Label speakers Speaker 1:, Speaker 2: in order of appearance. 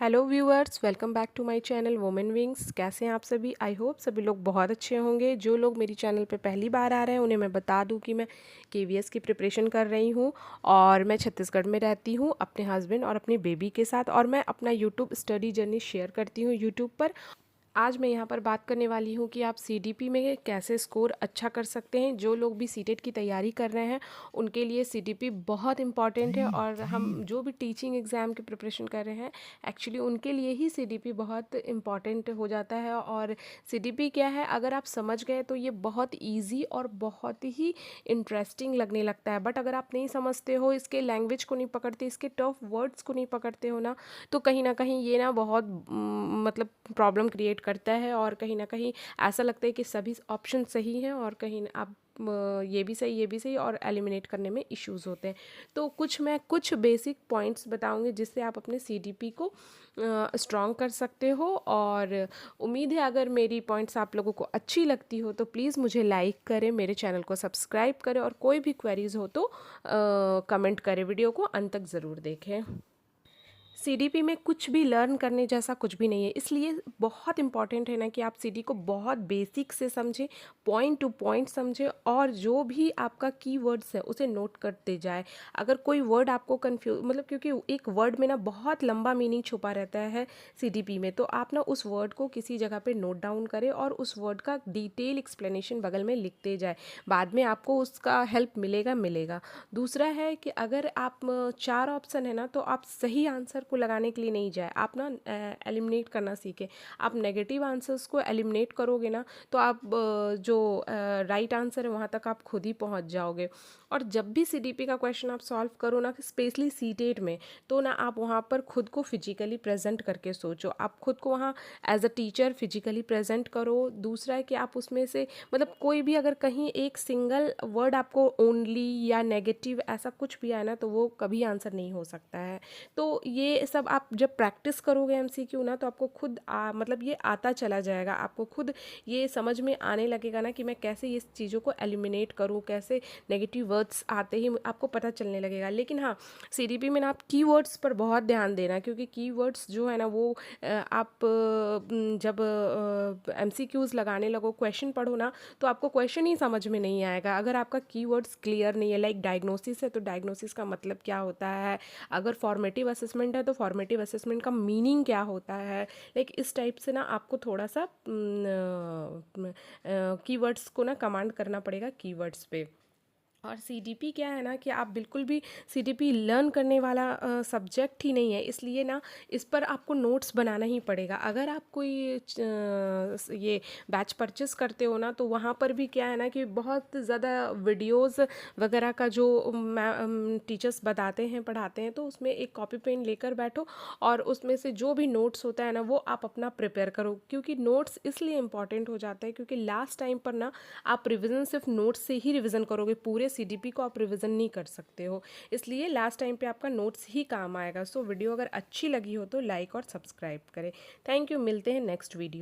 Speaker 1: Hello viewers, welcome back to my channel women wings. कैसे हैं आप सभी? आई होप सभी लोग बहुत अच्छे होंगे। जो लोग मेरी चैनल पे पहली बार आ रहे हैं उन्हें मैं बता दूं कि मैं केवीएस की प्रिपरेशन कर रही हूं और मैं छत्तीसगढ़ में रहती हूं अपने हस्बैंड और अपनी बेबी के साथ, और मैं अपना यूट्यूब स्टडी जर्नी शेयर करती हूं यूट्यूब पर। आज मैं यहाँ पर बात करने वाली हूँ कि आप सीडीपी में कैसे स्कोर अच्छा कर सकते हैं। जो लोग भी सीटेट की तैयारी कर रहे हैं उनके लिए सीडीपी बहुत इंपॉर्टेंट है, और हम जो भी टीचिंग एग्ज़ाम की प्रिपरेशन कर रहे हैं एक्चुअली उनके लिए ही सीडीपी बहुत इम्पॉर्टेंट हो जाता है। और सीडीपी क्या है, अगर आप समझ गए तो ये बहुत ईजी और बहुत ही इंटरेस्टिंग लगने लगता है। बट अगर आप नहीं समझते हो, इसके लैंग्वेज को नहीं पकड़ते, इसके टफ वर्ड्स को नहीं पकड़ते हो ना कहीं ये ना बहुत मतलब प्रॉब्लम क्रिएट करता है। और कहीं ना कहीं ऐसा लगता है कि सभी ऑप्शन सही हैं और कहीं आप ये भी सही और एलिमिनेट करने में इश्यूज होते हैं। तो मैं कुछ बेसिक पॉइंट्स बताऊंगी जिससे आप अपने सीडीपी को स्ट्रॉन्ग कर सकते हो। और उम्मीद है अगर मेरी पॉइंट्स आप लोगों को अच्छी लगती हो तो प्लीज़ मुझे लाइक करें, मेरे चैनल को सब्सक्राइब करें, और कोई भी क्वेरीज हो तो कमेंट करें। वीडियो को अंत तक ज़रूर देखें। सीडीपी में कुछ भी लर्न करने जैसा कुछ भी नहीं है, इसलिए बहुत इंपॉर्टेंट है ना कि आप सीडी को बहुत बेसिक से समझें, पॉइंट टू पॉइंट समझें, और जो भी आपका कीवर्ड्स है उसे नोट करते जाए। अगर कोई वर्ड आपको कंफ्यूज मतलब, क्योंकि एक वर्ड में ना बहुत लंबा मीनिंग छुपा रहता है सीडीपी में, तो आप ना उस वर्ड को किसी जगह पे नोट डाउन करें और उस वर्ड का डिटेल एक्सप्लेनेशन बगल में लिखते जाए। बाद में आपको उसका हेल्प मिलेगा। दूसरा है कि अगर आप चार ऑप्शन है ना, तो आप सही आंसर को लगाने के लिए नहीं जाए, आप ना एलिमिनेट करना सीखें। आप नेगेटिव आंसर्स को एलिमिनेट करोगे ना तो आप जो राइट आंसर है वहाँ तक आप खुद ही पहुँच जाओगे। और जब भी सीडीपी का क्वेश्चन आप सॉल्व करो ना, स्पेशली सीटेट में, तो ना आप वहाँ पर खुद को फिजिकली प्रेजेंट करके सोचो। आप खुद को वहाँ as a teacher physically present करो। दूसरा है कि आप उसमें से मतलब कोई भी अगर कहीं एक सिंगल वर्ड आपको ओनली या नेगेटिव ऐसा कुछ भी आए ना, तो वो कभी आंसर नहीं हो सकता है। तो ये सब आप जब प्रैक्टिस करोगे एमसीक्यू ना, तो आपको खुद मतलब ये आता चला जाएगा। आपको खुद ये समझ में आने लगेगा ना कि मैं कैसे ये चीज़ों को एलिमिनेट करूँ, कैसे नेगेटिव वर्ड्स आते ही आपको पता चलने लगेगा। लेकिन हाँ, सीडीपी में ना आप कीवर्ड्स पर बहुत ध्यान देना, क्योंकि कीवर्ड्स जो है ना वो आप जब एमसीक्यूज़ लगाने लगो, क्वेश्चन पढ़ो ना, तो आपको क्वेश्चन ही समझ में नहीं आएगा अगर आपका कीवर्ड्स क्लियर नहीं है। लाइक डायग्नोसिस है तो डायग्नोसिस का मतलब क्या होता है, अगर फॉर्मेटिव असेसमेंट है तो फॉर्मेटिव असेसमेंट का मीनिंग क्या होता है। लाइक इस टाइप से ना आपको थोड़ा सा कीवर्ड्स को ना कमांड करना पड़ेगा कीवर्ड्स पे। और सीडीपी क्या है ना कि आप बिल्कुल भी सीडीपी लर्न करने वाला सब्जेक्ट ही नहीं है, इसलिए ना इस पर आपको नोट्स बनाना ही पड़ेगा। अगर आप कोई ये बैच परचेस करते हो ना, तो वहाँ पर भी क्या है ना कि बहुत ज़्यादा वीडियोस वगैरह का जो टीचर्स बताते हैं पढ़ाते हैं, तो उसमें एक कॉपी पेन लेकर बैठो और उसमें से जो भी नोट्स होता है ना वो आप अपना प्रिपेयर करो। क्योंकि नोट्स इसलिए इंपॉर्टेंट हो जाता है क्योंकि लास्ट टाइम पर ना आप रिविज़न सिर्फ नोट्स से ही रिविज़न करोगे, पूरे सीडीपी को आप रिवीजन नहीं कर सकते हो। इसलिए लास्ट टाइम पे आपका नोट्स ही काम आएगा। सो वीडियो अगर अच्छी लगी हो तो लाइक और सब्सक्राइब करें। थैंक यू, मिलते हैं नेक्स्ट वीडियो।